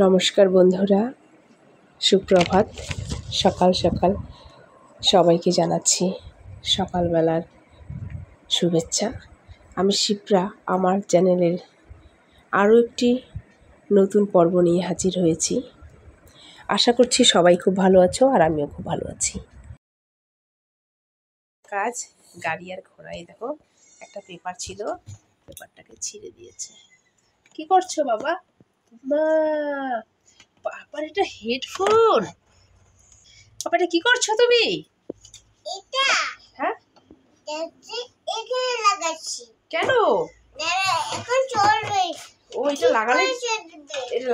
নমস্কার বন্ধুরা, সুপ্রভাত। সকাল সকাল সবাইকে জানাচ্ছি সকালবেলার শুভেচ্ছা। আমি শিপ্রা, আমার চ্যানেলের আরও একটি নতুন পর্ব নিয়ে হাজির হয়েছি। আশা করছি সবাই খুব ভালো আছো আর আমিও খুব ভালো আছি। কাজ গাড়ি আর ঘোড়ায় দেখো একটা পেপার ছিল, পেপারটাকে ছিঁড়ে দিয়েছে। কি করছো বাবা? মা বাবার এটা হেডফোন। বাবা এটা কি করছো তুমি? এটা হ্যাঁ, এখানে লাগাচ্ছি। কেন? এখন চলবে। ও এটা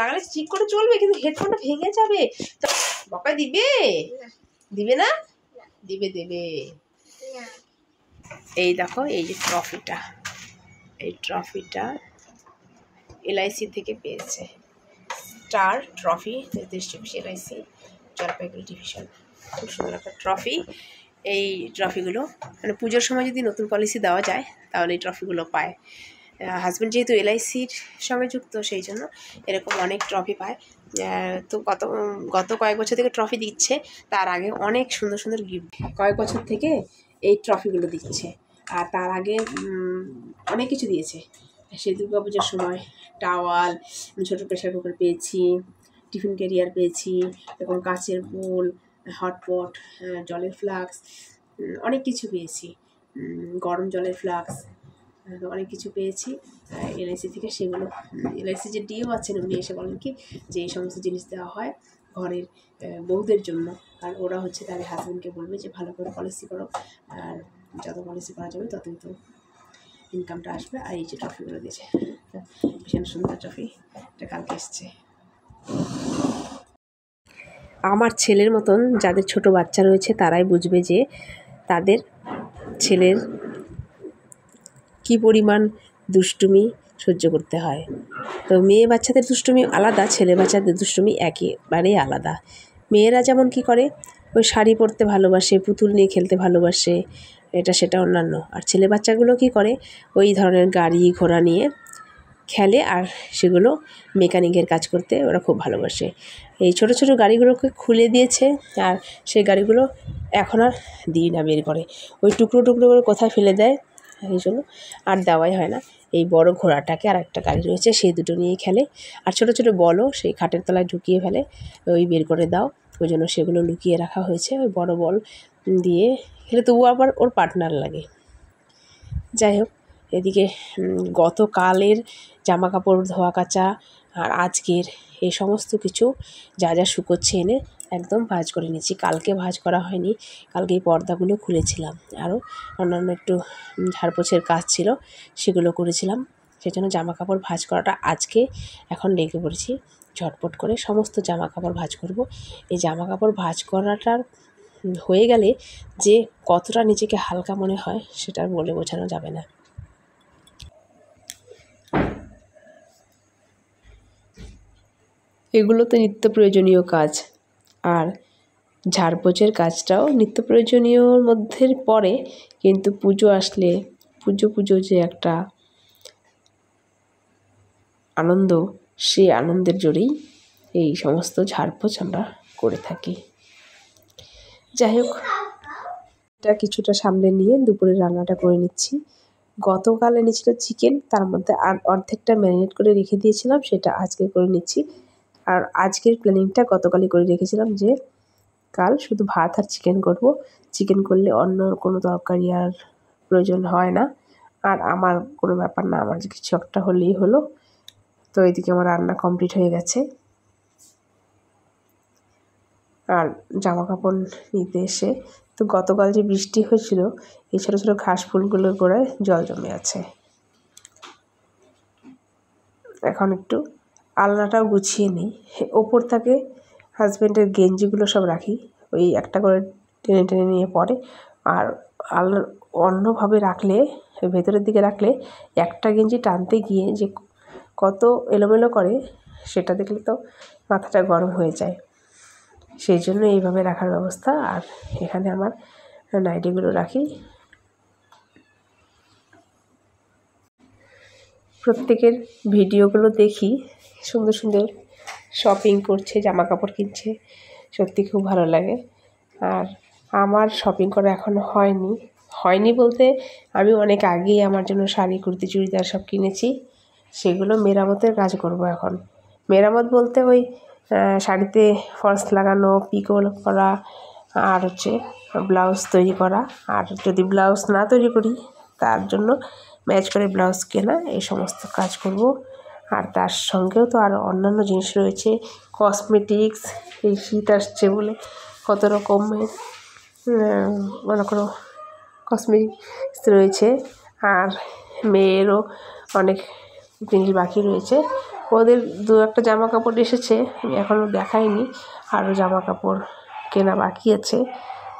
লাগালে ঠিক করে চলবে, কিন্তু হেডফোনটা ভেঙে যাবে। বাবা দিবে? দিবে না? দিবে দেবে। এই দেখো, এই যে ট্রফিটা, এই ট্রফিটা এলআইসি থেকে পেয়েছে। Star trophy distribution, LIC Jalpaiguri division. খুব সুন্দর একটা ট্রফি। এই ট্রফিগুলো মানে পুজোর সময় যদি নতুন পলিসি দেওয়া যায় তাহলে এই ট্রফিগুলো পায়। হাজব্যান্ড যেহেতু এলআইসির সঙ্গে যুক্ত, সেই জন্য এরকম অনেক ট্রফি পায়। তো গত কয়েক বছর থেকে ট্রফি দিচ্ছে, তার আগে অনেক সুন্দর সুন্দর গিফট কয়েক বছর থেকে এই ট্রফিগুলো দিচ্ছে। আর তার আগে অনেক কিছু দিয়েছে। সেই দুর্গা পুজোর সময় টাওয়াল, ছোটো প্রেশার কুকার পেয়েছি, টিফিন ক্যারিয়ার পেয়েছি, এবং কাচের বোল, হটপট, জলের ফ্লাক্স, অনেক কিছু পেয়েছি, গরম জলের ফ্লাক্স, অনেক কিছু পেয়েছি এলআইসি থেকে। সেগুলো এলআইসি যে ডিও আছেন উনি এসে বলেন কি যে এই সমস্ত জিনিস দেওয়া হয় ঘরের বউদের জন্য, আর ওরা হচ্ছে তাদের হাজব্যান্ডকে বলবে যে ভালো করে পলিসি করো, আর যত পলিসি করা যাবে ততই তো ইনকামটা আসবে। আর এই যে ট্রফিগুলো দিয়েছে, ভীষণ সুন্দর ট্রফি, এটা কালকে এসছে। আমার ছেলের মতন যাদের ছোট বাচ্চা রয়েছে তারাই বুঝবে যে তাদের ছেলের কী পরিমাণ দুষ্টুমি সহ্য করতে হয়। তো মেয়ে বাচ্চাদের দুষ্টুমি আলাদা, ছেলে বাচ্চাদের দুষ্টুমি একেবারেই আলাদা। মেয়েরা যেমন কি করে, ওই শাড়ি পরতে ভালোবাসে, পুতুল নিয়ে খেলতে ভালোবাসে, এটা সেটা অন্যান্য। আর ছেলে বাচ্চাগুলো কি করে, ওই ধরনের গাড়ি ঘোড়া নিয়ে খেলে, আর সেগুলো মেকানিকের কাজ করতে ওরা খুব ভালোবাসে। এই ছোট ছোট গাড়িগুলোকে খুলে দিয়েছে, আর সেই গাড়িগুলো এখন আর দিই না বের করে, ওই টুকরো টুকরো করে কোথায় ফেলে দেয়, এই জন্য আর দেওয়াই হয় না। এই বড় ঘোড়াটাকে আর একটা গাড়ি রয়েছে, সেই দুটো নিয়েই খেলে। আর ছোট ছোট বলও সেই খাটের তলায় ঢুকিয়ে ফেলে, ওই বের করে দাও, ওই জন্য সেগুলো লুকিয়ে রাখা হয়েছে। ওই বড় বল দিয়ে খেলে, তবুও আবার ওর পার্টনার লাগে। যাই হোক, এদিকে গতকালের জামা কাপড় ধোয়া কাচা আর আজকের এই সমস্ত কিছু যা যা শুকোচ্ছে এনে একদম ভাঁজ করে নিচ্ছি। কালকে ভাঁজ করা হয়নি, কালকে এই পর্দাগুলো খুলেছিলাম, আরও অন্যান্য একটু ঝাড়পোছের কাজ ছিল সেগুলো করেছিলাম। সেই জন্য জামা কাপড় ভাঁজ করাটা আজকে এখন লেগে পড়েছি, ঝটপট করে সমস্ত জামা কাপড় ভাঁজ করব। এই জামা কাপড় ভাঁজ করাটার হয়ে গেলে যে কতটা নিজেকে হালকা মনে হয় সেটা বলে বোঝানো যাবে না। এগুলো তো নিত্য প্রয়োজনীয় কাজ, আর ঝাড়পোছের কাজটাও নিত্য প্রয়োজনীয়র মধ্যে পড়ে, কিন্তু পুজো আসলে পুজো যে একটা আনন্দ, সেই আনন্দের জোরেই এই সমস্ত ঝাড়পোছ আমরা করে থাকি। যাই হোক, এটা কিছুটা সামনে নিয়ে দুপুরে রান্নাটা করে নিচ্ছি। গতকাল এনেছিল চিকেন, তার মধ্যে আর অর্ধেকটা ম্যারিনেট করে রেখে দিয়েছিলাম, সেটা আজকে করে নিচ্ছি। আর আজকের প্ল্যানিংটা গতকালই করে রেখেছিলাম যে কাল শুধু ভাত আর চিকেন করব। চিকেন করলে অন্য কোনো তরকারি আর প্রয়োজন হয় না, আর আমার কোনো ব্যাপার না, আমার কিছু একটা হলেই হলো। তো এদিকে আমার রান্না কমপ্লিট হয়ে গেছে। আর জামা কাপড় নিতে এসে তো গতকাল যে বৃষ্টি হয়েছিল, এই ছোটো ছোটো ঘাস ফুলগুলোর গোড়ায় জল জমে আছে। এখন একটু আলনাটাও গুছিয়ে নিই। ওপর থেকে হাজব্যান্ডের গেঞ্জিগুলো সব রাখি, ওই একটা করে টেনে টেনে নিয়ে পরে। আর আলনা অন্যভাবে রাখলে, ভেতরের দিকে রাখলে একটা গেঞ্জি টানতে গিয়ে যে কত এলোমেলো করে সেটা দেখলে তো মাথাটা গরম হয়ে যায়। সেই জন্য এইভাবে রাখার ব্যবস্থা। আর এখানে আমার নাইটিগুলো রাখি। প্রত্যেকের ভিডিওগুলো দেখি, সুন্দর সুন্দর শপিং করছে, জামা কাপড় কিনছে, সত্যি খুব ভালো লাগে। আর আমার শপিং করা এখনও হয়নি বলতে আমি অনেক আগেই আমার জন্য শাড়ি, কুর্তি, চুড়িদার সব কিনেছি। সেগুলো মেরামতের কাজ করব এখন। মেরামত বলতে ওই শাড়িতে ফলস লাগানো, পিকো করা, আর হচ্ছে ব্লাউজ তৈরি করা। আর যদি ব্লাউজ না তৈরি করি তার জন্য ম্যাচ করে ব্লাউজ কেনা, এই সমস্ত কাজ করব। আর তার সঙ্গেও তো আরও অন্যান্য জিনিস রয়েছে, কসমেটিক্স। এই শীত আসছে বলে কত রকমের মনে করো কসমেটিক্স রয়েছে। আর মেয়েরও অনেক জিনিস বাকি রয়েছে। ওদের 2-1টা জামা কাপড় এসেছে, আমি এখনও দেখাইনি। আরও জামা কাপড় কেনা বাকি আছে,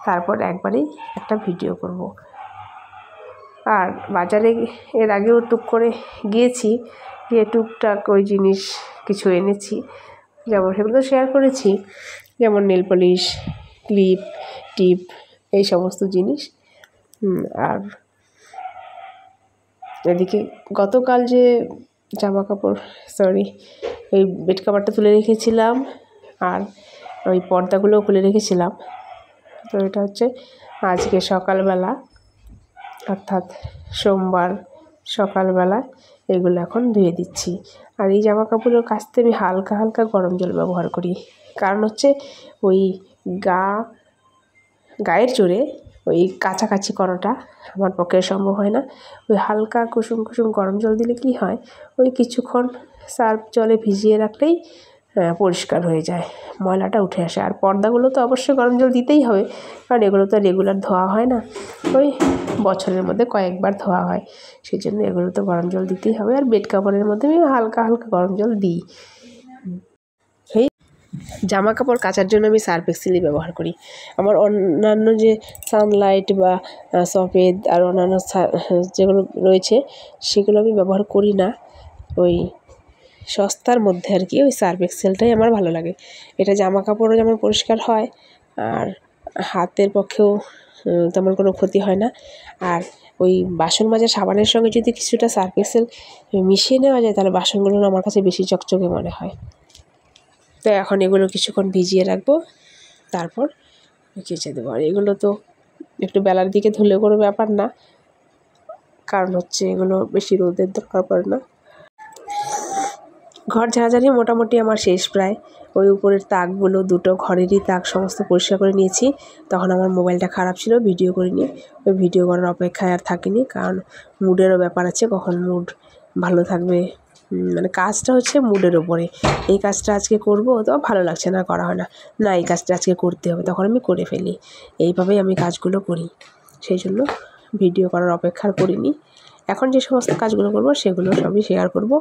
তারপর একবারেই একটা ভিডিও করব। আর বাজারে এর আগেও টুক করে গিয়েছি, গিয়ে টুকটাক ওই জিনিস কিছু এনেছি, যেমন সেগুলো শেয়ার করেছি, যেমন নেল পলিশ, ক্লিপ, টিপ, এই সমস্ত জিনিস। আর এদিকে গতকাল যে জামা কাপড় ওই বেড কাভারটা তুলে রেখেছিলাম, আর ওই পর্দাগুলোও খুলে রেখেছিলাম। তো এটা হচ্ছে আজকে সকালবেলা, অর্থাৎ সোমবার সকালবেলা এগুলো এখন ধুয়ে দিচ্ছি। আর এই জামা কাপড়ের কাচতে আমি হালকা হালকা গরম জল ব্যবহার করি, কারণ হচ্ছে ওই গায়ের জোরে ওই কাছাকাছি করাটা আমার পক্ষে সম্ভব হয় না। ওই হালকা কুসুম কুসুম গরম জল দিলে কি হয়, ওই কিছুক্ষণ সার্ফ জলে ভিজিয়ে রাখলেই পরিষ্কার হয়ে যায়, ময়লাটা উঠে আসে। আর পর্দাগুলো তো অবশ্যই গরম জল দিতেই হবে, কারণ এগুলো তো রেগুলার ধোয়া হয় না, ওই বছরের মধ্যে কয়েকবার ধোয়া হয়, সেই জন্য এগুলো তো গরম জল দিতেই হবে। আর বেড কাপড়ের মধ্যে আমি হালকা হালকা গরম জল দিই। এই জামা কাপড় কাচার জন্য আমি সার্ফ এক্সেলই ব্যবহার করি। আমার অন্যান্য যে সানলাইট বা সফেদ আর অন্যান্য যেগুলো রয়েছে সেগুলো আমি ব্যবহার করি না। ওই সস্তার মধ্যে আর কি ওই সার্ফ এক্সেলটাই আমার ভালো লাগে। এটা জামা কাপড়ও যেমন পরিষ্কার হয়, আর হাতের পক্ষেও তেমন কোনো ক্ষতি হয় না। আর ওই বাসন মাজার সাবানের সঙ্গে যদি কিছুটা সার্ফ এক্সেল মিশিয়ে নেওয়া যায়, তাহলে বাসনগুলো আমার কাছে বেশি চকচকে মনে হয়। তো এখন এগুলো কিছুক্ষণ ভিজিয়ে রাখবো, তারপর কেচে দেবো। আর এগুলো তো একটু বেলার দিকে ধুলে কোনো ব্যাপার না, কারণ হচ্ছে এগুলো বেশি রোদের দরকার পড়ে না। ঘর ঝাড়াঝাড়ি মোটামুটি আমার শেষ প্রায়। ওই উপরের তাকগুলো, 2টো ঘরেরই তাক সমস্ত পরিষ্কার করে নিয়েছি। তখন আমার মোবাইলটা খারাপ ছিল, ভিডিও করিনি। ওই ভিডিও করার অপেক্ষায় আর থাকিনি, কারণ মুডেরও ব্যাপার আছে, কখন মুড ভালো থাকবে, মানে কাজটা হচ্ছে মুডের ওপরে। এই কাজটা আজকে করব, তো ভালো লাগছে না, করা হয় না, না এই কাজটা আজকে করতে হবে, তখন আমি করে ফেলি। এইভাবেই আমি কাজগুলো করি, সেই জন্য ভিডিও করার অপেক্ষা করিনি। এখন যে সমস্ত কাজগুলো করব সেগুলো সবই শেয়ার করব।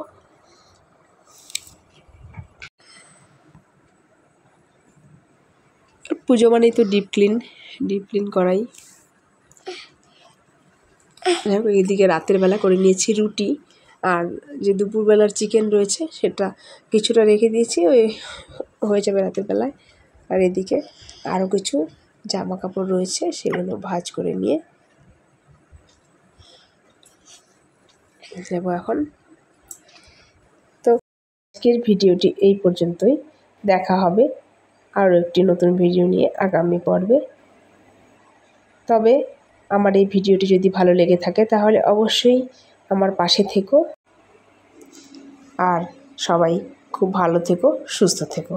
পুজো মানেই তো ডিপ ক্লিন করাই। এদিকে রাতের বেলা করে নিয়েছি রুটি, আর যে দুপুরবেলার চিকেন রয়েছে সেটা কিছুটা রেখে দিয়েছি, ওই হয়ে যাবে রাতের বেলায়। আর এদিকে আরও কিছু জামা কাপড় রয়েছে, সেগুলো ভাঁজ করে নিয়ে নেব এখন। তো আজকের ভিডিওটি এই পর্যন্তই, দেখা হবে আরও একটি নতুন ভিডিও নিয়ে আগামী পর্বে। তবে আমার এই ভিডিওটি যদি ভালো লেগে থাকে তাহলে অবশ্যই আমার পাশে থেকো, আর সবাই খুব ভালো থেকো, সুস্থ থেকো।